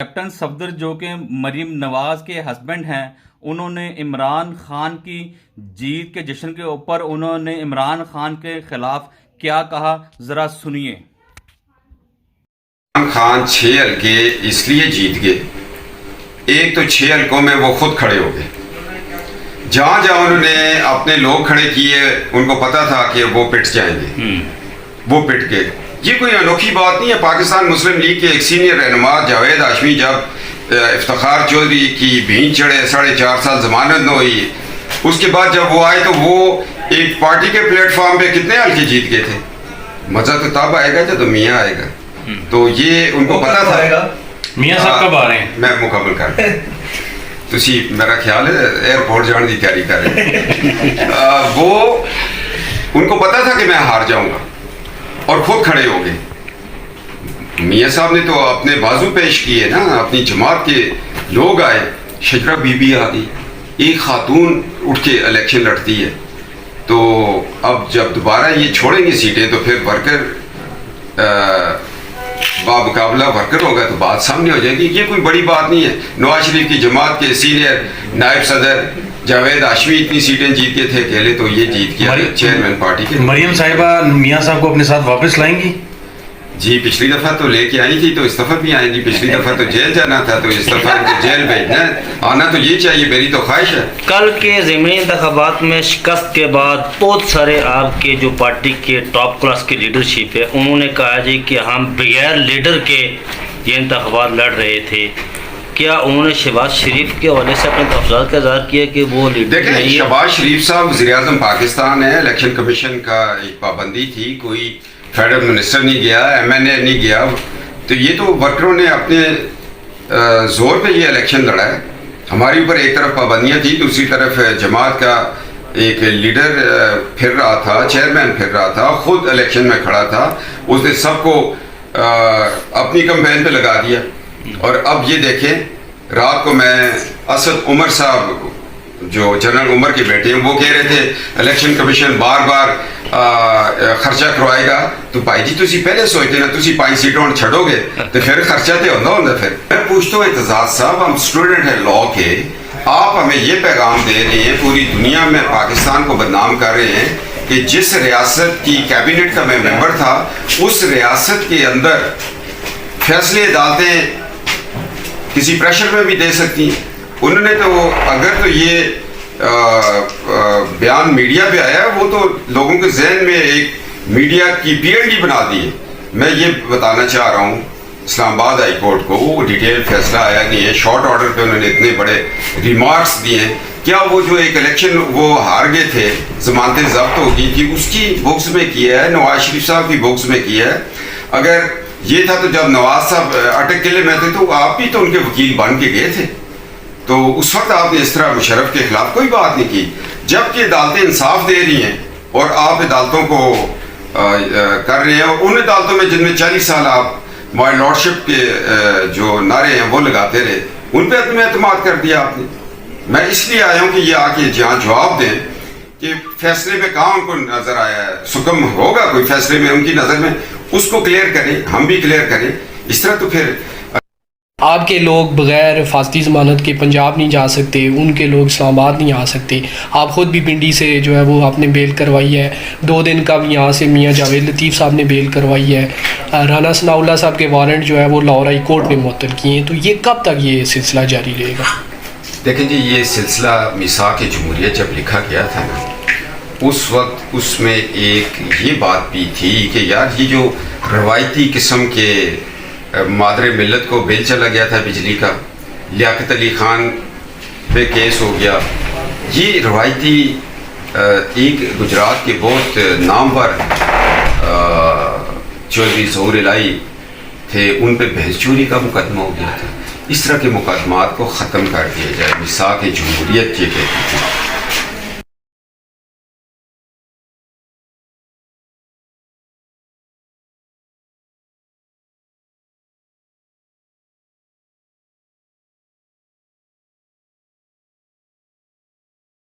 Captain Safdar جو کہ مریم نواز کے ہسبینڈ ہیں، انہوں نے عمران خان کی جیت کے جشن کے اوپر انہوں نے عمران خان کے خلاف کیا کہا، ذرا سنیے۔ عمران خان 6 حلقے اس لیے جیت گئے، ایک تو 6 حلقوں میں وہ خود کھڑے ہو گئے، جہاں جہاں انہوں نے اپنے لوگ کھڑے کیے ان کو پتا تھا کہ وہ پٹ جائیں گے، وہ پٹ گئے۔ یہ کوئی انوکھی بات نہیں ہے۔ پاکستان مسلم لیگ کے ایک سینئر رہنما جاوید ہاشمی جب افتخار چودھری کی بھینچ چڑھے، 4.5 سال ضمانت نہ ہوئی، اس کے بعد جب وہ آئے تو وہ ایک پارٹی کے پلیٹ فارم پہ کتنے حلقے جیت گئے تھے۔ مزہ تو تب آئے گا جب میاں آئے گا، تو یہ ان کو پتا تھا۔ میاں صاحب کب آ رہے ہیں؟ میں مکمل کر رہا ہوں، تسی میرا خیال ہے ایئرپورٹ جانے کی تیاری کر رہے ہیں۔ وہ ان کو پتا تھا کہ میں ہار جاؤں گا اور خود کھڑے ہو گئے۔ میاں صاحب نے تو اپنے بازو پیش کیے نا، اپنی جماعت کے لوگ آئے، شجرا بی بی آ گئی، ایک خاتون اٹھ کے الیکشن لڑتی ہے۔ تو اب جب دوبارہ یہ چھوڑیں گے سیٹیں تو پھر ورکر بامقابلہ ورکر ہوگا تو بات سامنے ہو جائے گی۔ یہ کوئی بڑی بات نہیں ہے۔ نواز شریف کی جماعت کے سینئر نائب صدر جاوید ہاشمی اتنی سیٹیں جیت کے تھے اکیلے، تو یہ جیت گیا چیئرمین پارٹی کے۔ مریم صاحبہ میاں صاحب کو اپنے ساتھ واپس لائیں گی؟ جی پچھلی دفعہ تو لے کے آئی تھی، تو اس دفعہ بھی آئیں گی۔ پچھلی دفعہ تو جیل جانا تھا، تو اس دفعہ جیل بھیجنا ہے، آنا تو یہ چاہیے، میری تو خواہش ہے۔ کل کے ضمنی انتخابات میں شکست کے بعد بہت سارے آپ کے جو پارٹی کے ٹاپ کلاس کی لیڈرشپ ہے، انہوں نے کہا جی کہ ہم بغیر لیڈر کے یہ انتخابات لڑ رہے تھے۔ کیا انہوں نے شہباز شریف کے حوالے سے اپنے تفصیلات کا اظہار کیا کہ وہ لیڈر دیکھیں، نہیں ہے؟ شہباز شریف صاحب وزیر اعظم پاکستان ہے، الیکشن کمیشن کا ایک پابندی تھی، کوئی فیڈرل منسٹر نہیں گیا، ایم این اے نہیں گیا، تو یہ تو ورکروں نے اپنے زور پہ یہ الیکشن لڑا ہے۔ ہمارے اوپر ایک طرف پابندیاں تھیں، دوسری طرف جماعت کا ایک لیڈر پھر رہا تھا، چیئرمین پھر رہا تھا، خود الیکشن میں کھڑا تھا، اس نے سب کو اپنی کمپین پہ لگا دیا۔ اور اب یہ دیکھیں، رات کو میں اسد عمر صاحب جو جنرل عمر کے بیٹے ہیں، وہ کہہ رہے تھے الیکشن کمیشن بار بار خرچہ کروائے گا، تو بھائی جی تسی پہلے سوچتے نا، تسی 5 سیٹوں چھڑو گے تو پھر خرچہ تو ہوتا۔ پھر میں پوچھتا ہوں اعتزاز صاحب، ہم اسٹوڈنٹ ہیں لا کے، آپ ہمیں یہ پیغام دے رہے ہیں، پوری دنیا میں پاکستان کو بدنام کر رہے ہیں کہ جس ریاست کی کیبنٹ کا میں ممبر تھا، اس ریاست کے اندر فیصلے عدالتیں کسی پریشر میں بھی دے سکتی ہیں۔ انہوں نے تو اگر تو یہ بیان میڈیا پہ آیا، وہ تو لوگوں کے ذہن میں ایک میڈیا کی پی ایل ڈی بنا دی ہے۔ میں یہ بتانا چاہ رہا ہوں اسلام آباد ہائی کورٹ کو، وہ ڈیٹیل فیصلہ آیا نہیں ہے، شارٹ آرڈر پہ انہوں نے اتنے بڑے ریمارکس دیے ہیں۔ کیا وہ جو ایک الیکشن وہ ہار گئے تھے، ضمانتیں ضبط ہو گئی تھی، اس کی بکس میں کیا ہے، نواز شریف صاحب کی بکس میں کیا ہے؟ اگر یہ تھا تو جب نواز صاحب اٹک قلعے میں تھے تو آپ بھی تو ان کے وکیل بن کے گئے تھے، تو اس وقت آپ نے اس طرح مشرف کے خلاف کوئی بات نہیں کی۔ جب کہ عدالتیں انصاف دے رہی ہیں اور آپ عدالتوں کو کر رہے ہیں، اور ان عدالتوں میں جن میں 40 سال آپ مائی لارڈشپ کے جو نعرے ہیں وہ لگاتے رہے، ان پہ عدم اعتماد کر دیا آپ نے۔ میں اس لیے آیا ہوں کہ یہ آ کے جہاں جواب دیں کہ فیصلے میں کہاں ان کو نظر آیا ہے، سکم ہوگا کوئی فیصلے میں ان کی نظر میں، اس کو کلیئر کریں، ہم بھی کلیئر کریں۔ اس طرح تو پھر آپ کے لوگ بغیر فاسدی ضمانت کے پنجاب نہیں جا سکتے، ان کے لوگ اسلام آباد نہیں آ سکتے۔ آپ خود بھی پنڈی سے جو ہے وہ آپ نے بیل کروائی ہے، 2 دن کا بھی یہاں سے میاں جاوید لطیف صاحب نے بیل کروائی ہے، رانا ثناء اللہ صاحب کے وارنٹ جو ہے وہ لاہور ہائی کورٹ نے معطل کیے ہیں۔ تو یہ کب تک یہ سلسلہ جاری رہے گا؟ دیکھیں جی، یہ سلسلہ میثاق جمہوریت جب لکھا گیا تھا نا، اس وقت اس میں ایک یہ بات بھی تھی کہ یار یہ جو روایتی قسم کے مادر ملت کو بل چلا گیا تھا بجلی کا، لیاقت علی خان پہ کیس ہو گیا، یہ روایتی ایک گجرات کے بہت نامور چودھری ظہور الہی تھے، ان پہ بھینس چوری کا مقدمہ ہو گیا تھا۔ اس طرح کے مقدمات کو ختم کر دیا جائے، میثاق جمہوریت یہ کہتی تھی۔